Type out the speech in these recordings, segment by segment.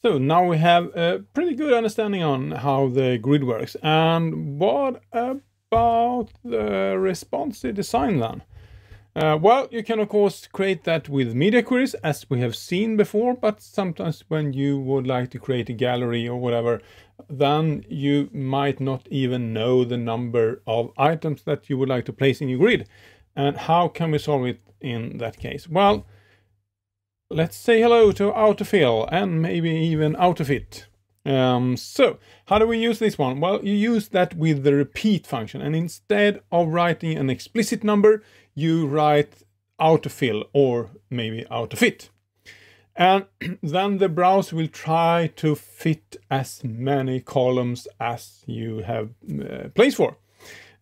So now we have a pretty good understanding on how the grid works. And what about the responsive design then? Well, you can of course create that with media queries as we have seen before, but sometimes when you would like to create a gallery or whatever, then you might not even know the number of items that you would like to place in your grid. And how can we solve it in that case? Well, let's say hello to autofill and maybe even autofit. So how do we use this one? Well, you use that with the repeat function, and instead of writing an explicit number, you write autofill or maybe autofit. And then the browser will try to fit as many columns as you have place for.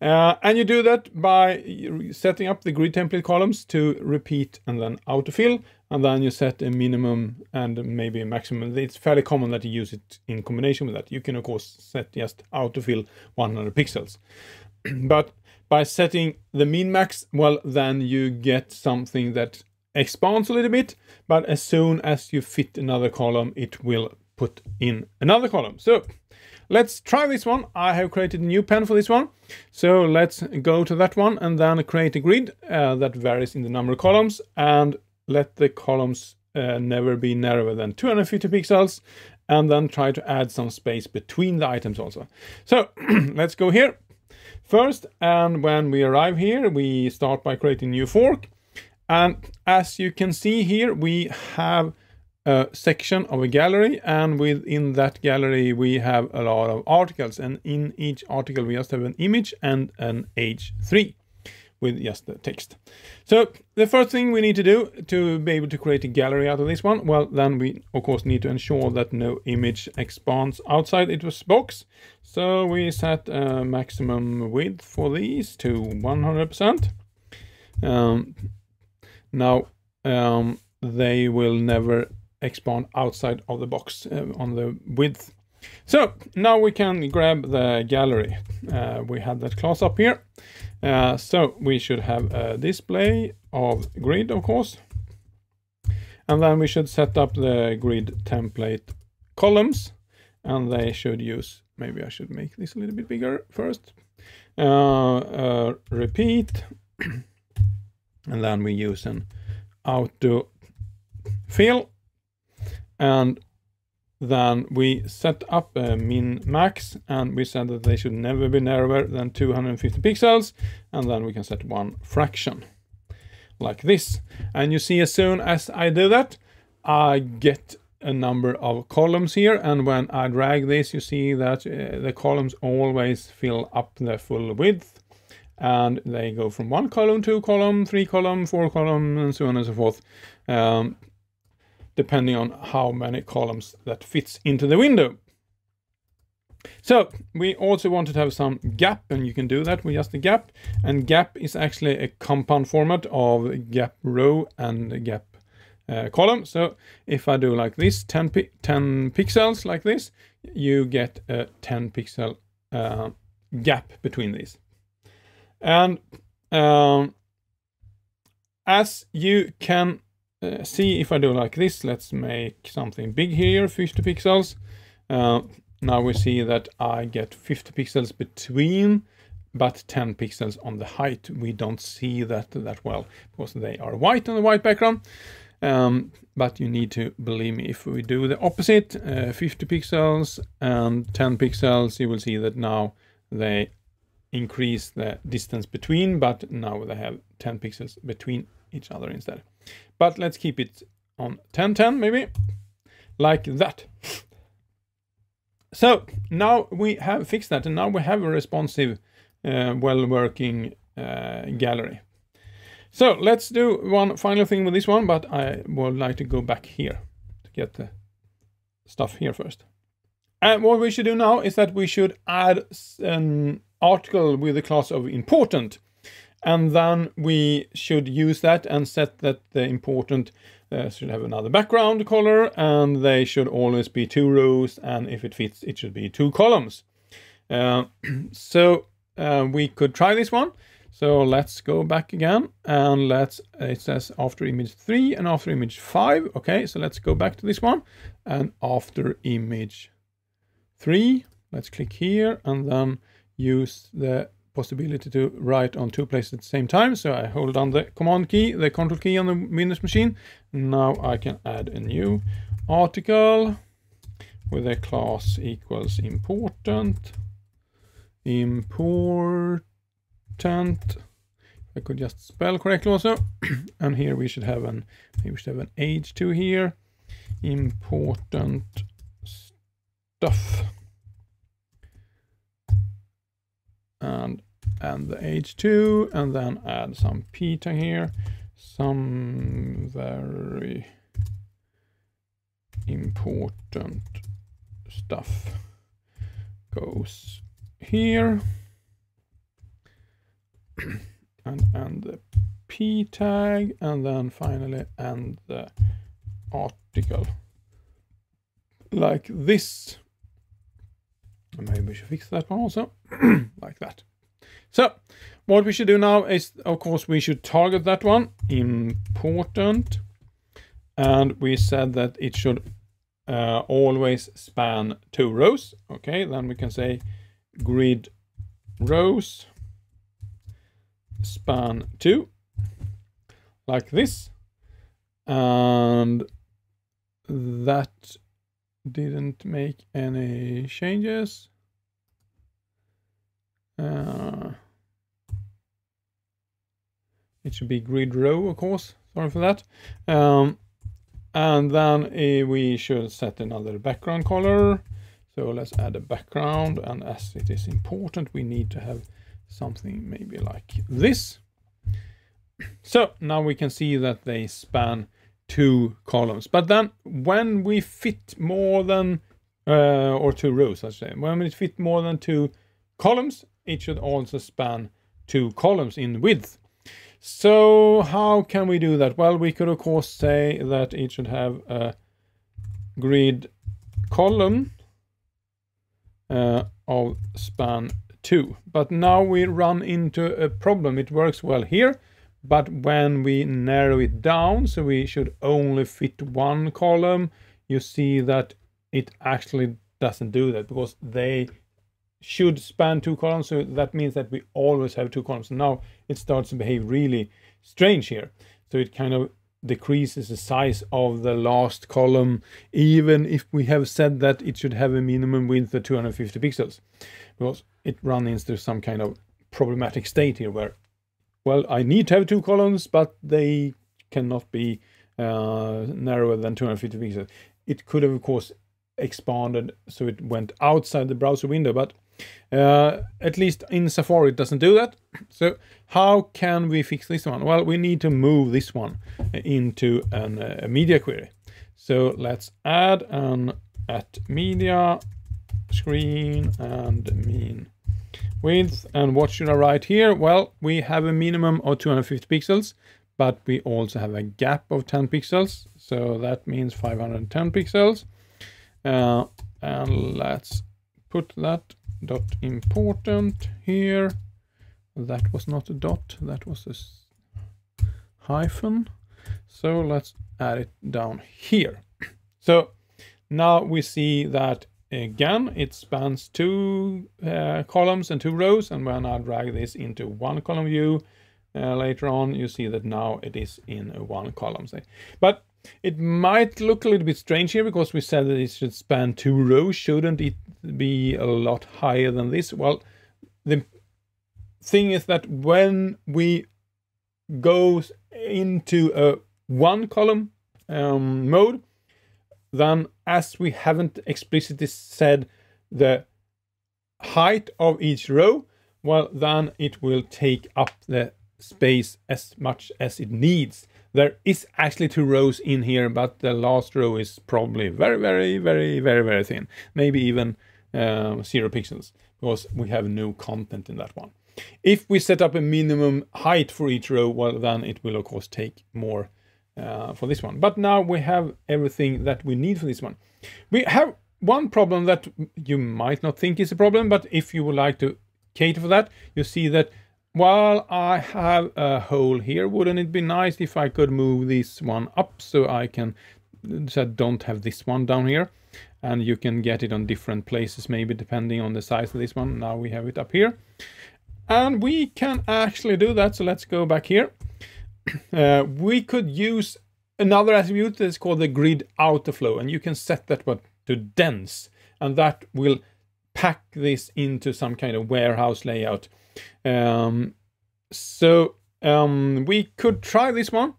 And you do that by setting up the grid template columns to repeat and then autofill, and then you set a minimum and maybe a maximum. It's fairly common that you use it in combination with that. You can of course set just autofill 100 pixels. But by setting the min max, well, then you get something that expands a little bit, but as soon as you fit another column, it will put in another column. So let's try this one. I have created a new pen for this one. So let's go to that one and then create a grid that varies in the number of columns, and let the columns never be narrower than 250 pixels, and then try to add some space between the items also. So let's go here first, and when we arrive here, we start by creating a new fork. And as you can see here, we have a section of a gallery, and within that gallery we have a lot of articles, and in each article we just have an image and an H3 with just the text. So the first thing we need to do to be able to create a gallery out of this one, well, then we of course need to ensure that no image expands outside its box. So we set a maximum width for these to 100%. Now they will never expand outside of the box on the width. So now we can grab the gallery. We have that class up here. So we should have a display of grid, of course. And then we should set up the grid template columns, and they should use, maybe I should make this a little bit bigger first. Repeat. And then we use an auto fill, and then we set up a min max, and we said that they should never be narrower than 250 pixels, and then we can set one fraction like this. And you see, as soon as I do that, I get a number of columns here, and when I drag this, you see that the columns always fill up the full width. And they go from 1 column, 2 column, 3 column, 4 column, and so on and so forth, depending on how many columns that fits into the window. So we also wanted to have some gap, and you can do that with just a gap. And gap is actually a compound format of gap row and gap column. So if I do like this, 10 pixels like this, you get a 10 pixel gap between these. And as you can see, if I do like this, let's make something big here, 50 pixels. Now we see that I get 50 pixels between, but 10 pixels on the height. We don't see that well because they are white on the white background. But you need to believe me, if we do the opposite, 50 pixels and 10 pixels, you will see that now they increase the distance between, but now they have 10 pixels between each other instead. But let's keep it on 1010 maybe, like that. So now we have fixed that, and now we have a responsive, well-working gallery. So let's do one final thing with this one, but I would like to go back here to get the stuff here first. And what we should do now is that we should add an article with the class of important, and then we should use that and set that the important should have another background color, and they should always be 2 rows, and if it fits, it should be 2 columns. So we could try this one. So let's go back again, and it says after image 3 and after image 5. Okay, so let's go back to this one, and after image 3, let's click here and then use the possibility to write on 2 places at the same time. So I hold down the command key, the control key on the Windows machine. Now I can add a new article with a class equals important. I could just spell correctly also. And here we should have maybe we should have an h2 here. Important stuff. And the h2, and then add some p tag here. Some very important stuff goes here. and the p tag, and then finally and the article like this. Maybe we should fix that one also. Like that. So what we should do now is, of course, we should target that one, important, and we said that it should always span 2 rows. Okay, then we can say grid rows span 2 like this, and that didn't make any changes. It should be grid row, of course. Sorry for that. And then we should set another background color. So let's add a background, and as it is important, we need to have something maybe like this. So now we can see that they span 2 columns. But then when we fit more than, or 2 rows, I say, when we fit more than 2 columns, it should also span 2 columns in width. So how can we do that? Well, we could of course say that it should have a grid column of span 2. But now we run into a problem. It works well here, but when we narrow it down, so we should only fit 1 column, you see that it actually doesn't do that, because they should span 2 columns, so that means that we always have 2 columns. Now it starts to behave really strange here. So it kind of decreases the size of the last column, even if we have said that it should have a minimum width of 250 pixels, because it runs into some kind of problematic state here where, well, I need to have 2 columns, but they cannot be narrower than 250 pixels. It could have, of course, expanded so it went outside the browser window, but at least in Safari it doesn't do that. So how can we fix this one? Well, we need to move this one into a media query. So let's add an @media screen and mean width. And what should I write here? Well, we have a minimum of 250 pixels, but we also have a gap of 10 pixels. So that means 510 pixels. And let's put that dot important here. That was not a dot, that was a hyphen. So let's add it down here. So now we see that again it spans 2 columns and 2 rows, and when I drag this into 1 column view later on, you see that now it is in a 1 column. But it might look a little bit strange here, because we said that it should span 2 rows. Shouldn't it be a lot higher than this? Well, the thing is that when we go into a 1 column mode, then as we haven't explicitly said the height of each row, well, then it will take up the space as much as it needs. There is actually 2 rows in here, but the last row is probably very thin. Maybe even 0 pixels, because we have no content in that one. If we set up a minimum height for each row, well, then it will of course take more for this one. But now we have everything that we need for this one. We have one problem that you might not think is a problem, but if you would like to cater for that, you see that well, I have a hole here. Wouldn't it be nice if I could move this one up so I can, so I don't have this one down here? And you can get it on different places, maybe depending on the size of this one. Now we have it up here. And we can actually do that. So let's go back here. We could use another attribute that's called the grid outer flow, and you can set that one to dense, and that will pack this into some kind of warehouse layout. We could try this one.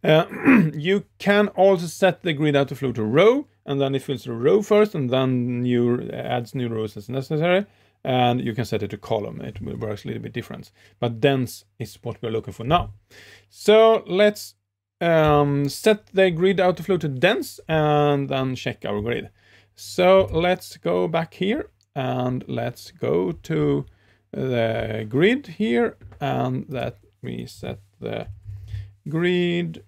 You can also set the grid outer flow to row, and then it fills the row first, and then adds new rows as necessary. And you can set it to column. It works a little bit different, but dense is what we're looking for now. So let's set the grid outer flow to dense and then check our grid. So let's go back here and let's go to the grid here, and that we set the grid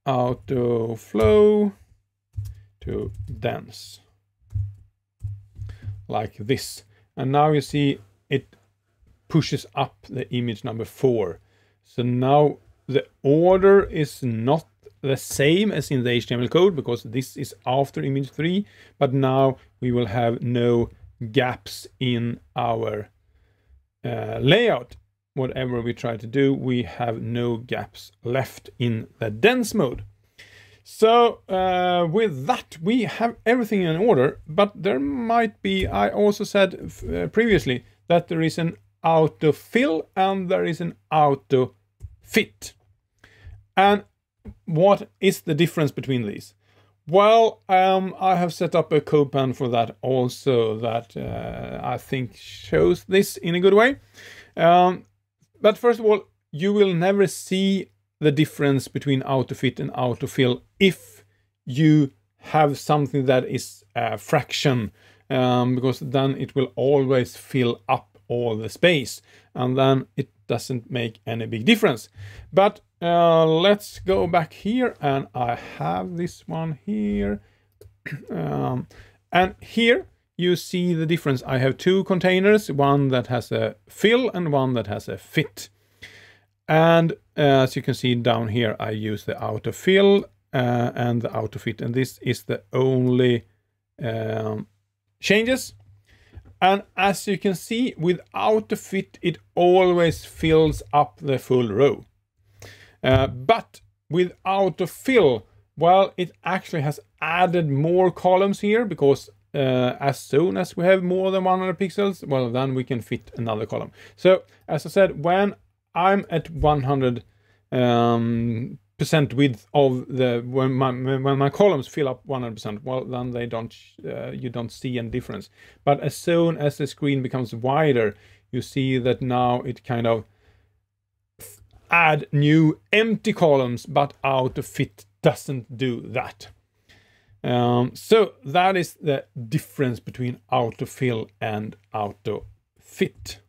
outer flow to dense like this. And now you see it pushes up the image number 4. So now the order is not the same as in the HTML code, because this is after image 3, but now we will have no gaps in our layout. Whatever we try to do, we have no gaps left in the dense mode. So with that, we have everything in order, but there might be, I also said previously that there is an autofill and there is an autofit. And what is the difference between these? Well, I have set up a Codepen for that also, that I think shows this in a good way. But first of all, you will never see the difference between autofit and autofill if you have something that is a fraction, because then it will always fill up all the space, and then it doesn't make any big difference. But let's go back here, and I have this one here. And here you see the difference. I have two containers, one that has a fill and one that has a fit. And as you can see down here, I use the autofill and the autofit, and this is the only changes. And as you can see, with autofit, it always fills up the full row. But with autofill, well, it actually has added more columns here, because as soon as we have more than 100 pixels, well, then we can fit another column. So as I said, when I'm at 100% width of the, when my columns fill up 100%, well, then they don't you don't see any difference. But as soon as the screen becomes wider, you see that now it kind of add new empty columns, but autofit doesn't do that. So that is the difference between autofill and autofit.